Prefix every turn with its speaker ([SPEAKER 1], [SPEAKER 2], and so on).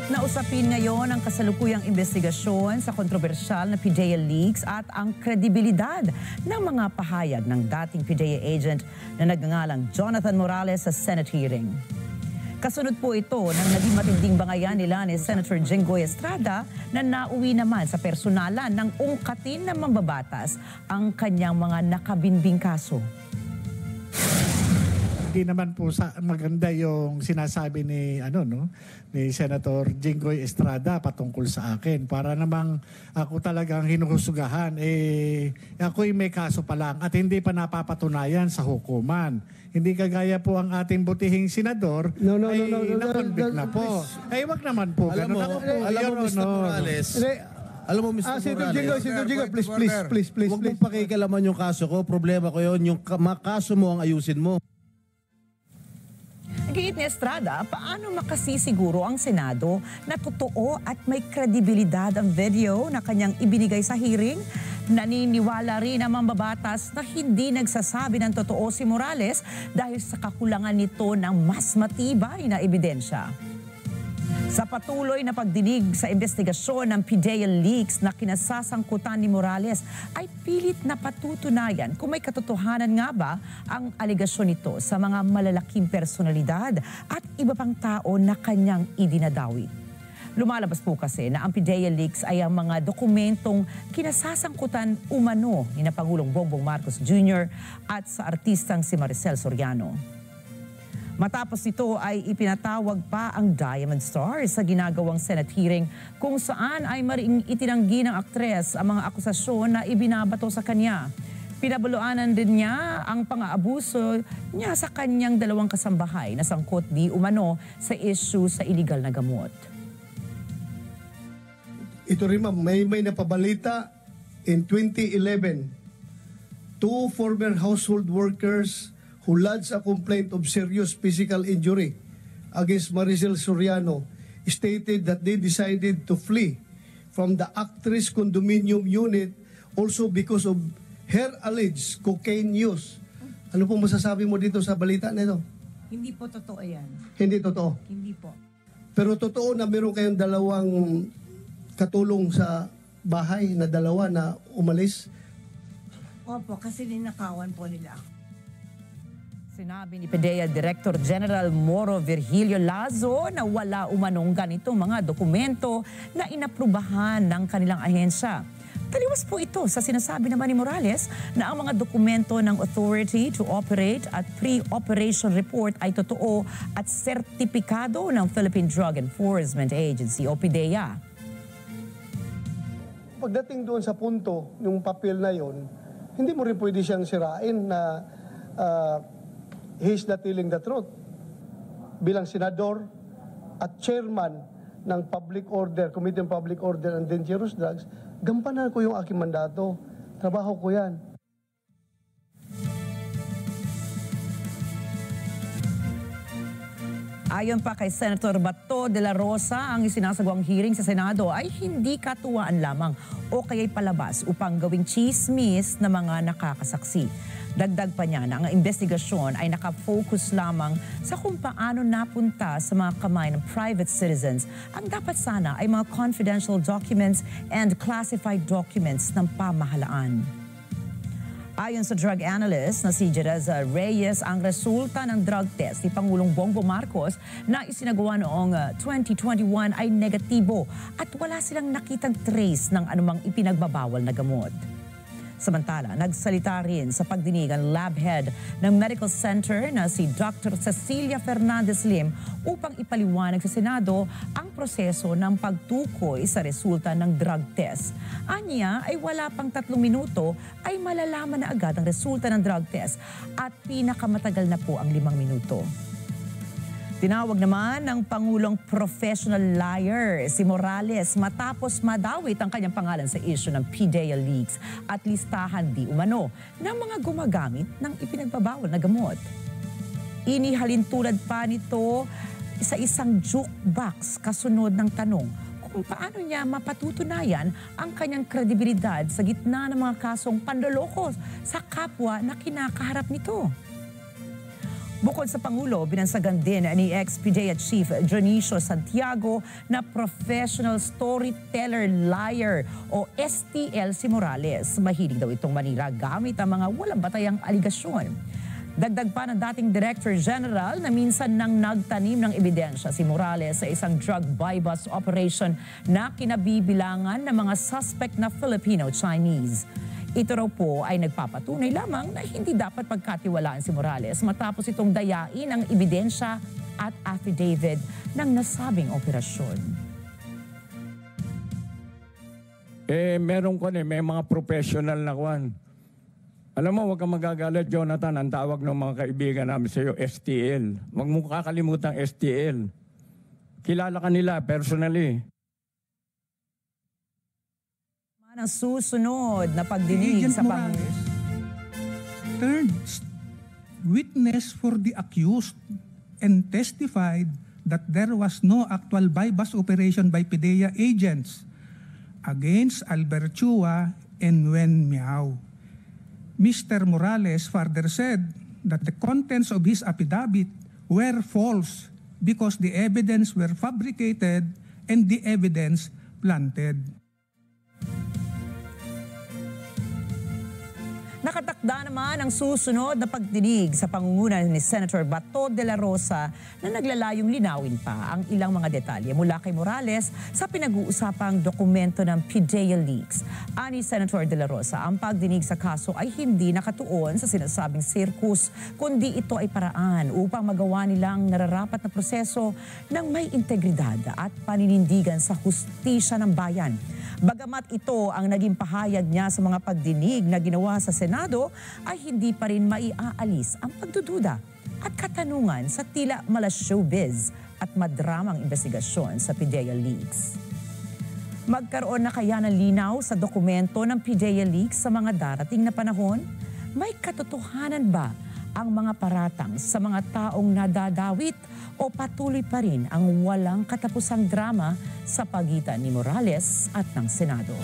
[SPEAKER 1] Nausapin ngayon ang kasalukuyang investigasyon sa kontrobersyal na PIDEA leaks at ang kredibilidad ng mga pahayag ng dating PIDEA agent na nagngangalang Jonathan Morales sa Senate hearing. Kasunod po ito ng naging matinding bangayan nila ni Senator Jinggoy Estrada na nauwi naman sa personalan ng ungkatin ng mambabatas ang kanyang mga nakabinbing kaso.
[SPEAKER 2] Hindi naman po maganda yung sinasabi ni ni Senator Jinggoy Estrada patungkol sa akin. Para namang ako talagang hinuhusugahan, ako'y may kaso pa lang at hindi pa napapatunayan sa hukuman. Hindi kagaya po ang ating butihing senador na-convict na po. Ay, wag naman po.
[SPEAKER 3] Alam mo, Mr. Morales, alam mo, Mr. Morales,
[SPEAKER 4] Senator Jinggoy, please.
[SPEAKER 3] huwag mong pakikalaman yung kaso ko. Problema ko yun. Yung kaso mo ang ayusin mo.
[SPEAKER 1] Giit ni Estrada, paano makasisiguro ang Senado na totoo at may kredibilidad ang video na kanyang ibinigay sa hearing? Naniniwala rin ang mambabatas na hindi nagsasabi ng totoo si Morales dahil sa kakulangan nito ng mas matibay na ebidensya. Sa patuloy na pagdinig sa investigasyon ng PIDEA leaks na kinasasangkutan ni Morales ay pilit na patutunayan kung may katotohanan nga ba ang alegasyon nito sa mga malalaking personalidad at iba pang tao na kanyang idinadawi. Lumalabas po kasi na ang PIDEA leaks ay ang mga dokumentong kinasasangkutan umano ni Pangulong Bongbong Marcos Jr. at sa artistang si Maricel Soriano. Matapos ito ay ipinatawag pa ang Diamond Star sa ginagawang Senate hearing kung saan ay maring itinanggi ng aktres ang mga akusasyon na ibinabato sa kanya. Pinabuluanan din niya ang pang-aabuso niya sa kanyang dalawang kasambahay na sangkot di umano sa issue sa illegal na gamot.
[SPEAKER 4] Ito rin ma'am, may napabalita in 2011, 2 former household workers who lodged a complaint of serious physical injury against Maricel Soriano stated that they decided to flee from the actress condominium unit also because of her alleged cocaine use. Ano po masasabi mo dito sa balita na ito?
[SPEAKER 5] Hindi po totoo yan.
[SPEAKER 4] Hindi totoo?
[SPEAKER 5] Hindi po.
[SPEAKER 4] Pero totoo na meron kayong dalawang katulong sa bahay na dalawa na umalis?
[SPEAKER 5] Opo, kasi ninakawan po nila.
[SPEAKER 1] Sinabi ni PIDEA Director General Moro Virgilio Lazo na wala umanong ganitong mga dokumento na inaprubahan ng kanilang ahensya. Taliwas po ito sa sinasabi naman ni Morales na ang mga dokumento ng Authority to Operate at Pre-Operation Report ay totoo at sertipikado ng Philippine Drug Enforcement Agency o PIDEA.
[SPEAKER 4] Pagdating doon sa punto, yung papel na yon, hindi mo rin pwede siyang sirain na he's not telling the truth. Bilang senador at chairman ng Public Order, Committee on Public Order and Dangerous Drugs, gampanan ko yung aking mandato. Trabaho ko yan.
[SPEAKER 1] Ayon pa kay Senator Bato de la Rosa, ang isinasagawang hearing sa Senado ay hindi katuwaan lamang o kaya'y palabas upang gawing chismis ng mga nakakasaksi. Dagdag pa niya na ang investigasyon ay nakafocus lamang sa kung paano napunta sa mga kamay ng private citizens. Ang dapat sana ay mga confidential documents and classified documents ng pamahalaan. Ayon sa drug analyst na si Jereza Reyes, ang resulta ng drug test ni Pangulong Bongbong Marcos na isinagawa noong 2021 ay negatibo at wala silang nakitang trace ng anumang ipinagbabawal na gamot. Samantala, nagsalita rin sa pagdinig ang lab head ng Medical Center na si Dr. Cecilia Fernandez Lim upang ipaliwanag sa Senado ang proseso ng pagtukoy sa resulta ng drug test. Anya ay wala pang 3 minuto ay malalaman na agad ang resulta ng drug test at pinakamatagal na po ang 5 minuto. Tinawag naman ng Pangulong professional liar si Morales matapos madawit ang kanyang pangalan sa issue ng PIDEA leaks at listahan di umano ng mga gumagamit ng ipinagbabawal na gamot. Inihalin tulad pa nito sa isang jukebox kasunod ng tanong kung paano niya mapatutunayan ang kanyang kredibilidad sa gitna ng mga kasong panloloko sa kapwa na kinakaharap nito. Bukod sa Pangulo, binansagan din ni ex-PDEA Chief Dionisio Santiago na professional storyteller liar o STL si Morales. Mahilig daw itong manira gamit ang mga walang batayang aligasyon. Dagdag pa ng dating Director General na minsan nang nagtanim ng ebidensya si Morales sa isang drug buy-bust operation na kinabibilangan ng mga suspect na Filipino-Chinese. Ito raw po ay nagpapatunay lamang na hindi dapat pagkatiwalaan si Morales matapos itong dayain ang ebidensya at affidavit ng nasabing operasyon.
[SPEAKER 6] Meron ko may mga professional na kwan. Alam mo, huwag kang magagalit, Jonathan. Ang tawag ng mga kaibigan namin sa iyo, STL. Huwag mo kakalimutan STL. Kilala ka nila personally.
[SPEAKER 1] Ang susunod na pagdinig sa
[SPEAKER 7] Morales turned witness for the accused and testified that there was no actual buy-bust operation by PDEA agents against Albert Chua and Wen Miao. Mr. Morales further said that the contents of his affidavit were false because the evidence were fabricated and the evidence planted.
[SPEAKER 1] Nakatakda naman ang susunod na pagdinig sa pangunguna ni Senator Bato de la Rosa na naglalayong linawin pa ang ilang mga detalye mula kay Morales sa pinag-uusapang dokumento ng PDEA leaks. Ani Senator de la Rosa, ang pagdinig sa kaso ay hindi nakatuon sa sinasabing circus, kundi ito ay paraan upang magawa nilang nararapat na proseso ng may integridad at paninindigan sa hustisya ng bayan. Bagamat ito ang naging pahayag niya sa mga pagdinig na ginawa sa Senado, ay hindi pa rin maiaalis ang pagdududa at katanungan sa tila mala-showbiz at madramang investigasyon sa PDEA leaks. Magkaroon na kaya ng linaw sa dokumento ng PDEA leaks sa mga darating na panahon? May katotohanan ba ang mga paratang sa mga taong nadadawit o patuloy pa rin ang walang katapusang drama sa pagitan ni Morales at ng Senado?